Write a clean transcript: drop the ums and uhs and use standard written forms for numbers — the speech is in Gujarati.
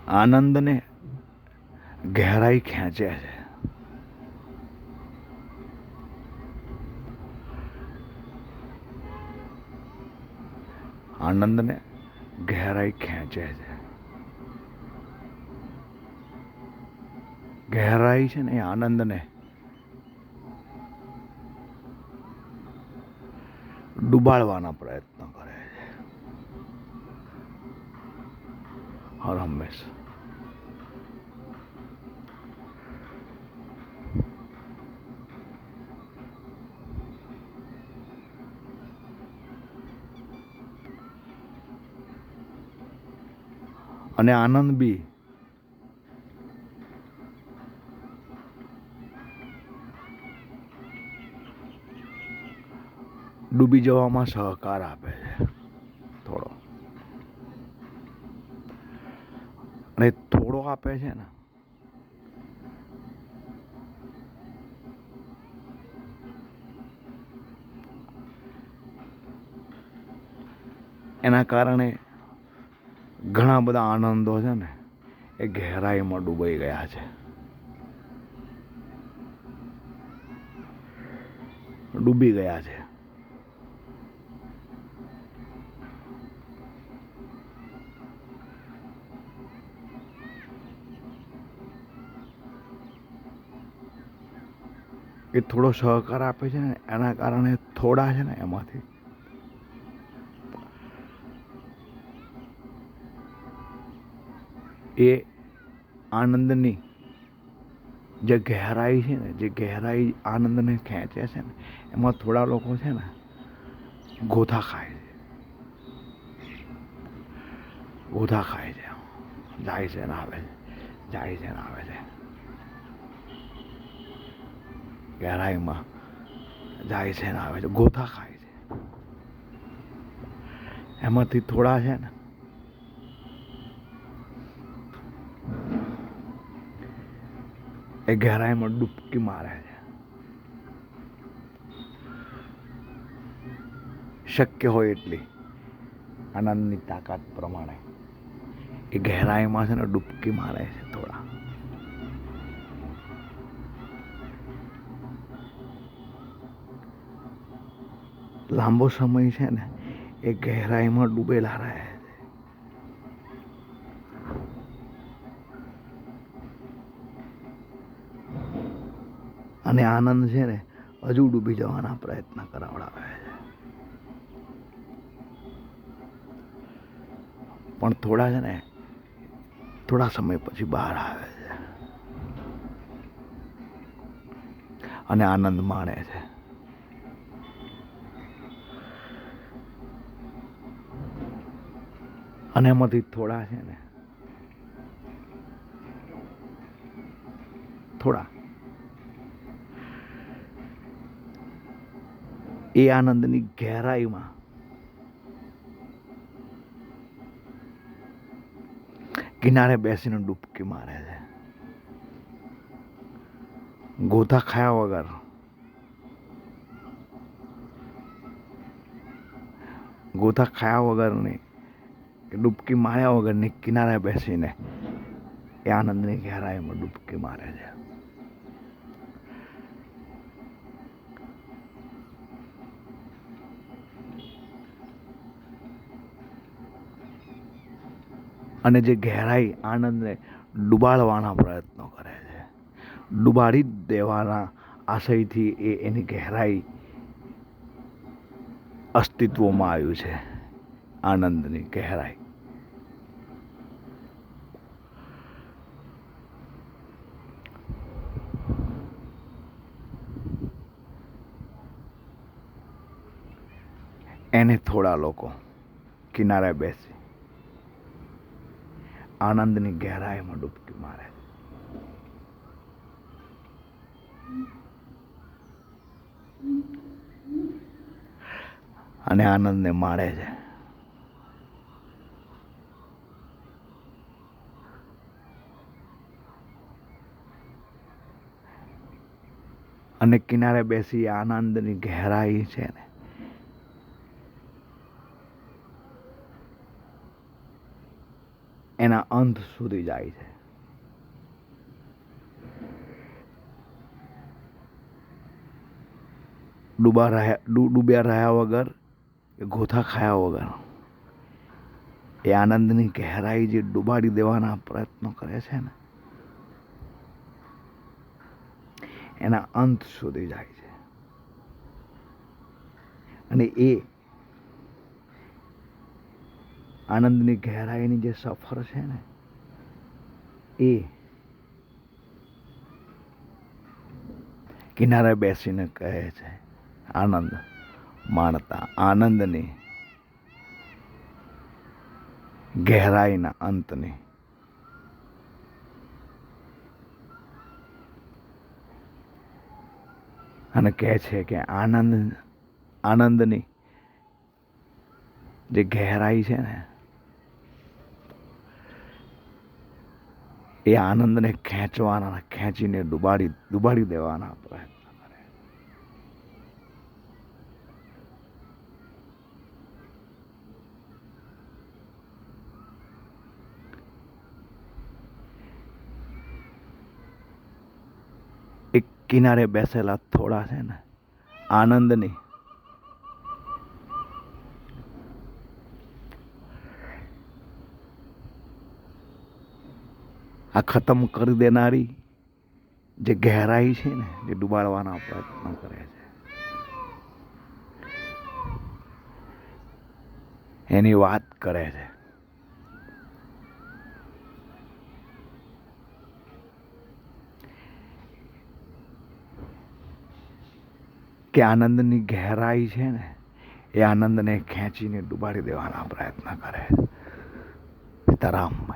આનંદને ગહેરાઈ ખેંચે છે. આનંદને ગહેરાઈ ખેંચે છે. ગહેરાઈ છે ને એ આનંદને ડૂબાડવાના પ્રયત્ન કરે છે હર હંમેશ. અને આનંદ બી ડૂબી જવામાં સહકાર આપે છે થોડો. અને થોડો આપે છે ને એના કારણે ઘણા બધા આનંદો છે ને એ ગહેરાઈમાં ડૂબાઈ ગયા છે. ડૂબી ગયા છે. એ થોડો સહકાર આપે છે ને એના કારણે થોડા છે ને એમાંથી એ આનંદની જે ગહેરાઈ છે ને, જે ગહેરાઈ આનંદને ખેંચે છે ને, એમાં થોડા લોકો છે ને ગોથા ખાય છે. ગોથા ખાય છે. જાય છે ને આવે છે, જાય છે ને આવે છે. ગહેરાઈમાં જાય છે ને આવે છે, ગોથા ખાય છે. એમાંથી થોડા છે ને એ ગહેરાઈમાં ડૂબકી મારે છે. શક્ય હોય એટલી આનંદની તાકાત પ્રમાણે એ ગહેરાઈમાં છે ને ડૂબકી મારે છે થોડા. લાંબો સમય છે ને એ ગહેરાઈમાં ડૂબેલા રહે છે. અને આનંદ છે ને હજુ ડૂબી જવાના પ્રયત્ન કરાવડાવે છે. પણ થોડા છે ને થોડા સમય પછી બહાર આવે છે અને આનંદ માણે છે. અને એમાંથી થોડા છે ને થોડા એ આનંદની ગહેરાઈમાં કિનારે બેસીને ડૂબકી મારે છે. ગોથા ખાયા વગર, ગોથા ખાયા વગરની ડૂબકી માર્યા વગરની કિનારે બેસીને એ આનંદની ગહેરાઈમાં ડૂબકી મારે છે. અને જે ગહેરાઈ આનંદને ડૂબાડવાના પ્રયત્નો કરે છે, ડૂબાડી દેવાના આશયથી એની ગહેરાઈ અસ્તિત્વમાં આવ્યું છે. આનંદની ગહેરાઈ એને થોડા લોકો કિનારે બેસી આનંદની ગહેરાઈમાં ડૂબકી મારે અને આનંદને માણે છે. અને કિનારે બેસી આનંદની ગહેરાઈ છે ને એના અંત સુધી જાય છે. ડૂબ્યા રહ્યા વગર, ગોથા ખાયા વગર એ આનંદની ગહેરાઈ જે ડૂબાડી દેવાના પ્રયત્નો કરે છે ને, એના અંત સુધી જાય છે. અને એ આનંદની ગહેરાઈની જે સફર છે ને, એ કિનારે બેસીને કહે છે, આનંદ માણતા આનંદની ગહેરાઈના અંતની. અને કહે છે કે આનંદની જે ગહેરાઈ છે ને, એ આનંદને ખેંચવાના, ખેંચીને ડૂબાડી દેવાના પ્રયત્ન કરે. એક કિનારે બેસેલા થોડા છે ને, આનંદની આ ખતમ કરી દેનારી જે ગહેરાઈ છે ને, જે ડૂબાડવાના પ્રયત્નો કરે છે, એની વાત કરે છે. કે આનંદની ગહેરાઈ છે ને, એ આનંદને ખેંચીને ડૂબાડી દેવાના પ્રયત્ન કરે છે. સીતારામ.